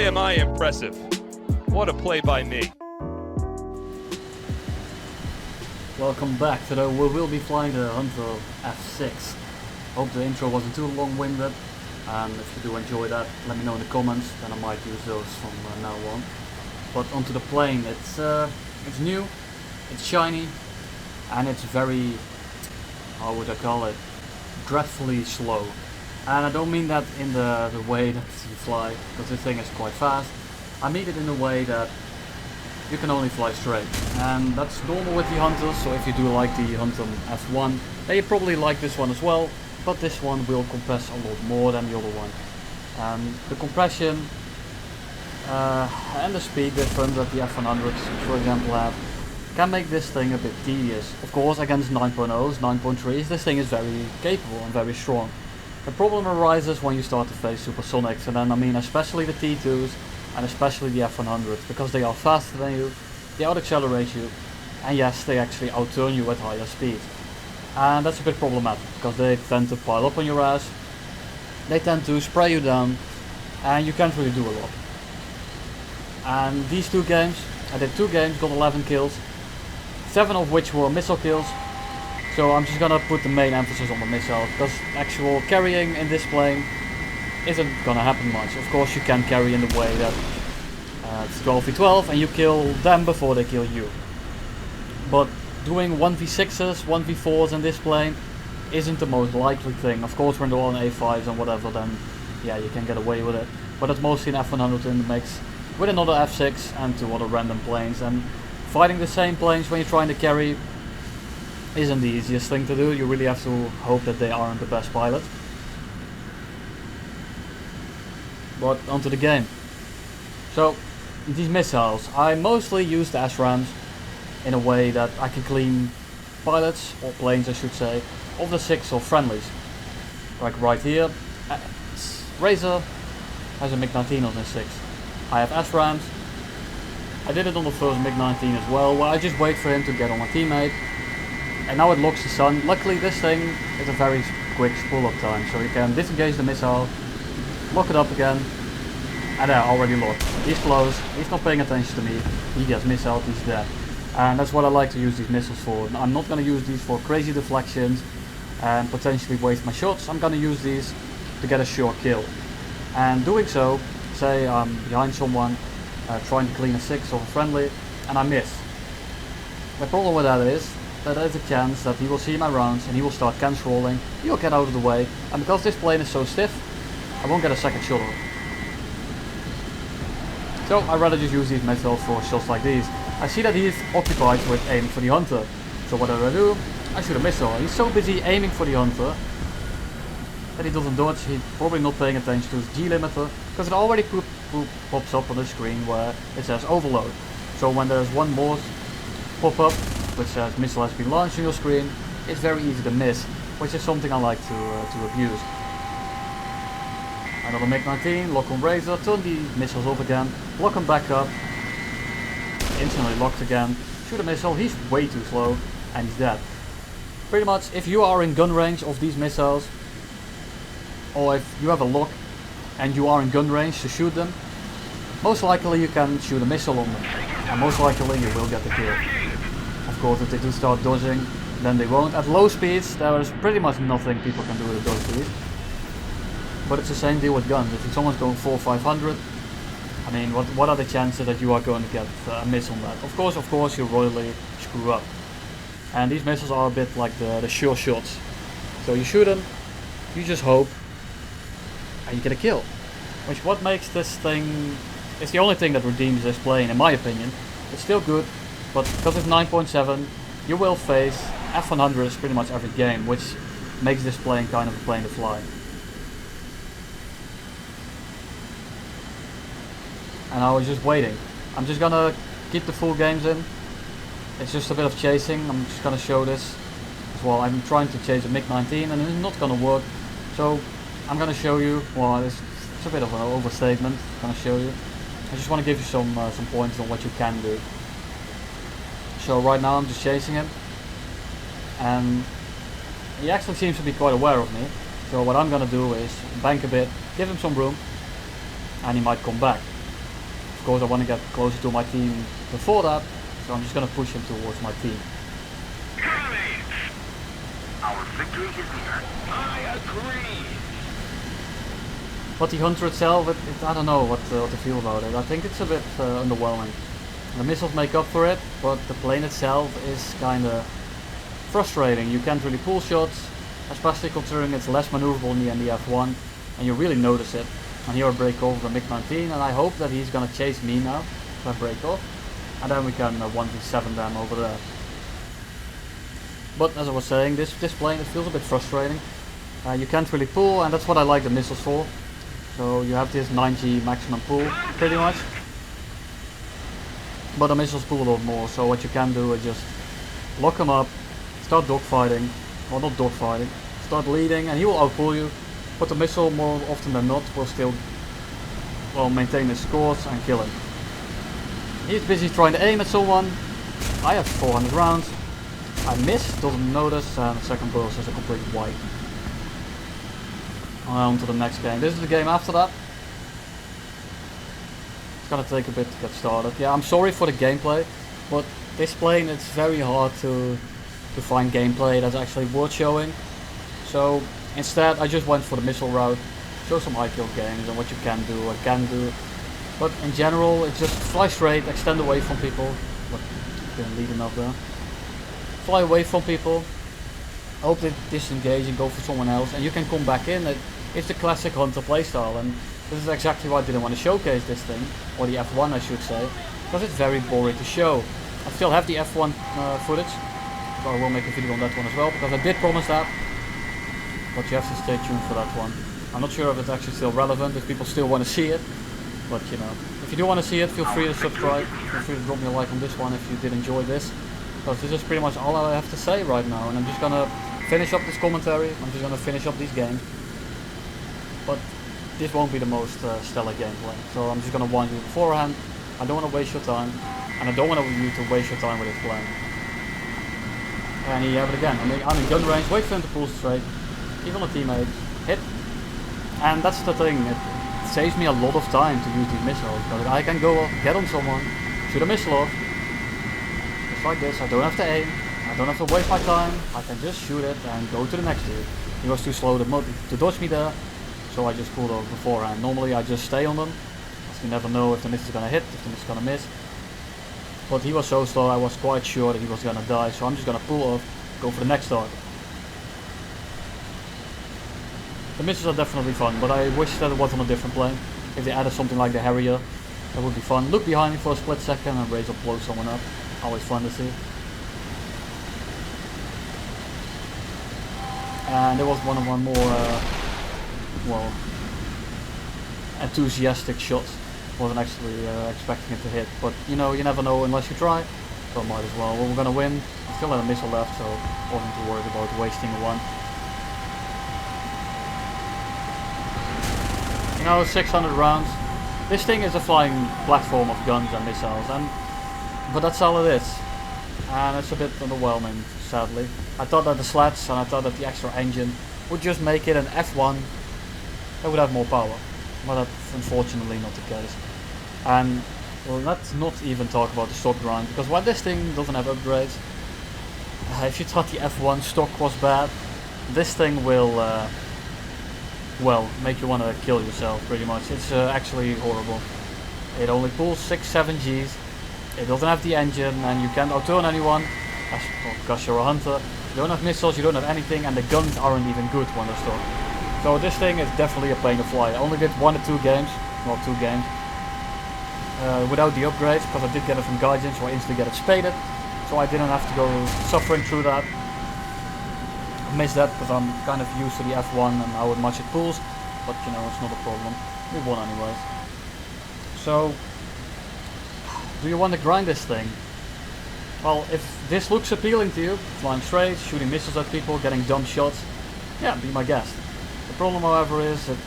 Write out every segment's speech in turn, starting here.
am I impressive. What a play by me. Welcome back. Today we will be flying the Hunter F.6. Hope the intro wasn't too long-winded, and if you do enjoy that, let me know in the comments, then I might use those from now on. But onto the plane, it's new, it's shiny, and it's very, how would I call it, dreadfully slow. And I don't mean that in the way that you fly, because this thing is quite fast. I mean it in the way that you can only fly straight, and that's normal with the Hunters. So if you do like the Hunter F1, then you probably like this one as well, but this one will compress a lot more than the other one. And the compression and the speed difference that the F100s, for example, have, can make this thing a bit tedious. Of course, against 9.0s, 9.3s, this thing is very capable and very strong. The problem arises when you start to face supersonics, and then I mean especially the T2s and especially the F100s, because they are faster than you, they out-accelerate you, and yes, they actually outturn you at higher speeds. And that's a bit problematic, because they tend to pile up on your ass, they tend to spray you down, and you can't really do a lot. And these two games, I did 2 games, got 11 kills, 7 of which were missile kills. So I'm just gonna put the main emphasis on the missile, because actual carrying in this plane isn't gonna happen much. Of course you can carry in the way that it's 12v12 and you kill them before they kill you. But doing 1v6s, 1v4s in this plane isn't the most likely thing. Of course when they're all in A5s and whatever, then yeah, you can get away with it. But it's mostly an F100 in the mix with another F6 and 2 other random planes. And fighting the same planes when you're trying to carry isn't the easiest thing to do. You really have to hope that they aren't the best pilots. But onto the game. So these missiles, I mostly use the SRAAMs in a way that I can clean pilots, or planes I should say, of the 6 or friendlies. Like right here, Razor has a MiG-19 on his 6. I have SRAAMs. I did it on the first MiG-19 as well, where I just wait for him to get on my teammate. And now it locks the sun. Luckily this thing is a very quick spool up time, so you can disengage the missile, lock it up again, and there, already locked. He's close, he's not paying attention to me, he gets missiled, he's dead. And that's what I like to use these missiles for. I'm not going to use these for crazy deflections and potentially waste my shots. I'm going to use these to get a sure kill. And doing so, say I'm behind someone, trying to clean a 6 or a friendly, and I miss. The problem with that is that there's a chance that he will see my rounds and he will start cancel rolling, he'll get out of the way, and because this plane is so stiff, I won't get a second shot on it. So I'd rather just use these missiles for shots like these. I see that he is occupied with aiming for the Hunter, so what do? I shoot a missile. He's so busy aiming for the Hunter that he doesn't dodge. He's probably not paying attention to his G limiter, because it already pops up on the screen where it says overload. So when there's one more pop up which says missile has been launched on your screen, it's very easy to miss, which is something I like to abuse. Another MiG-19, lock on Razor, turn the missiles off again, lock them back up, instantly locked again, shoot a missile, he's way too slow, and he's dead. Pretty much, if you are in gun range of these missiles, or if you have a lock and you are in gun range to shoot them, most likely you can shoot a missile on them, and most likely you will get the kill. Of course, if they do start dodging, then they won't. At low speeds, there is pretty much nothing people can do with a dodge speed. But it's the same deal with guns. If someone's going 400-500, I mean, what are the chances that you are going to get a miss on that? Of course, you royally screw up. And these missiles are a bit like the sure shots. So you shoot them, you just hope, and you get a kill. Which what makes this thing, it's the only thing that redeems this plane, in my opinion. It's still good, but because it's 9.7, you will face F100s pretty much every game, which makes this plane kind of a plane to fly. And I was just waiting. I'm just gonna keep the full games in. It's just a bit of chasing. I'm just gonna show this as well. I'm trying to chase a MiG-19 and it's not gonna work. So I'm gonna show you, well, it's a bit of an overstatement. I'm gonna show you. I just want to give you some points on what you can do. So right now I'm just chasing him, and he actually seems to be quite aware of me. So what I'm gonna do is bank a bit, give him some room, and he might come back. course I want to get closer to my team before that, so I'm just going to push him towards my team. Our victory is near. I agree. But the Hunter itself, I don't know what to feel about it. I think it's a bit underwhelming. The missiles make up for it, but the plane itself is kinda frustrating. You can't really pull shots, especially considering it's less maneuverable than the F1, and you really notice it. And here I break over the MiG-19, and I hope that he's gonna chase me now if I break off, and then we can 1v7 them over there. But as I was saying, this plane, it feels a bit frustrating. You can't really pull, and that's what I like the missiles for. So you have this 9G maximum pull, pretty much. But the missiles pull a lot more, so what you can do is just lock them up, start dogfighting, well not dogfighting, start leading, and he will outpull you. But the missile, more often than not, will still, well, maintain his scores and kill him. He's busy trying to aim at someone. I have 400 rounds. I miss, doesn't notice, and the second burst is a complete wipe. On to the next game. This is the game after that. It's gonna take a bit to get started. Yeah, I'm sorry for the gameplay, but this plane, it's very hard to find gameplay that's actually worth showing. So instead I just went for the missile route, show some high kill games and what you can do, but in general it's just fly straight, extend away from people. Look, didn't lead enough there. Fly away from people, hope they disengage and go for someone else, and you can come back in. It's the classic Hunter playstyle, and this is exactly why I didn't want to showcase this thing, or the F1 I should say, because it's very boring to show. I still have the F1 footage, so I will make a video on that one as well, because I did promise that, but you have to stay tuned for that one. I'm not sure if it's actually still relevant, if people still want to see it, but you know, if you do want to see it, feel free to subscribe, feel free to drop me a like on this one if you did enjoy this, because this is pretty much all I have to say right now, and I'm just gonna finish up this commentary, I'm just gonna finish up these games. But this won't be the most stellar gameplay, so I'm just going to warn you beforehand. I don't want to waste your time, and I don't want you to waste your time with this plane. And here you have it again. I'm in gun range, wait for him to pull straight, even a teammate, hit. And that's the thing, it saves me a lot of time to use these missiles, because I can go get on someone, shoot a missile off, just like this. I don't have to aim, I don't have to waste my time, I can just shoot it and go to the next dude. He was too slow to dodge me there. So I just pulled over beforehand. Normally I just stay on them, because you never know if the miss is gonna hit, if the miss is gonna miss. But he was so slow, I was quite sure that he was gonna die, so I'm just gonna pull off, go for the next target. The misses are definitely fun, but I wish that it was on a different plane. If they added something like the Harrier, that would be fun. Look behind me for a split second and raise or blow someone up. Always fun to see. And there was one more well, enthusiastic shots. Wasn't actually expecting it to hit, but you know, you never know unless you try, so might as well. Well, we're gonna win. I still had a missile left, so wasn't too worried about wasting one. You know, 600 rounds. This thing is a flying platform of guns and missiles, but that's all it is. And it's a bit underwhelming, sadly. I thought that the slats and I thought that the extra engine would just make it an F1. It would have more power, but that's unfortunately not the case. And well, let's not even talk about the stock grind, because while this thing doesn't have upgrades, if you thought the F1 stock was bad, this thing will, well, make you want to kill yourself pretty much. It's actually horrible. It only pulls 6-7 Gs, it doesn't have the engine, and you can't outturn anyone, because you're a hunter. You don't have missiles, you don't have anything, and the guns aren't even good when they're stock. So this thing is definitely a plane to fly. I only did 1 or 2 games, well 2 games, without the upgrades, because I did get it from Convergence, so I instantly get it spaded, so I didn't have to go suffering through that. I missed that because I'm kind of used to the F1 and how much it pulls, but you know, it's not a problem. We won anyways. So, do you want to grind this thing? Well, if this looks appealing to you, flying straight, shooting missiles at people, getting dumb shots, yeah, be my guest. The problem, however, is that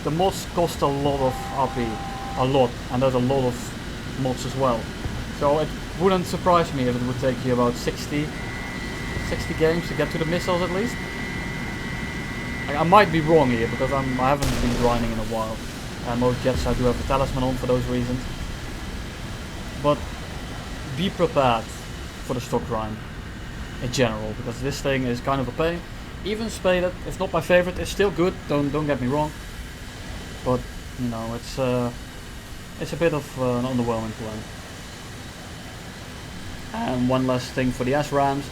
the mods cost a lot of RP, a lot, and there's a lot of mods as well. So it wouldn't surprise me if it would take you about 60 games to get to the missiles at least. I might be wrong here, because I haven't been grinding in a while. Most jets I do have the talisman on for those reasons. but be prepared for the stock grind in general, because this thing is kind of a pain. Even spaded, it's not my favorite, it's still good, don't get me wrong, but you know, it's a bit of an underwhelming plan. And one last thing for the SRAAMs.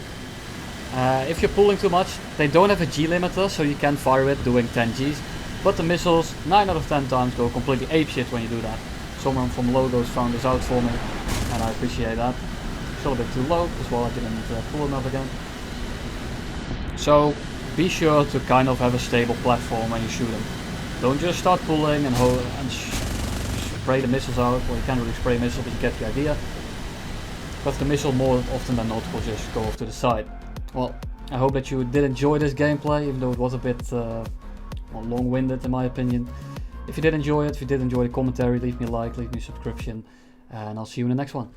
If you're pulling too much, they don't have a G limiter, so you can fire it doing 10 Gs. But the missiles, 9 out of 10 times, go completely apeshit when you do that. Someone from Logos found this out for me, and I appreciate that. Still a bit too low, as well I didn't pull enough again. So be sure to kind of have a stable platform when you shoot them. Don't just start pulling and spray the missiles out. Well, you can't really spray missiles, but you get the idea. Because the missile more often than not will just go off to the side. Well, I hope that you did enjoy this gameplay, even though it was a bit long-winded in my opinion. If you did enjoy it, if you did enjoy the commentary, leave me a like, leave me a subscription, and I'll see you in the next one.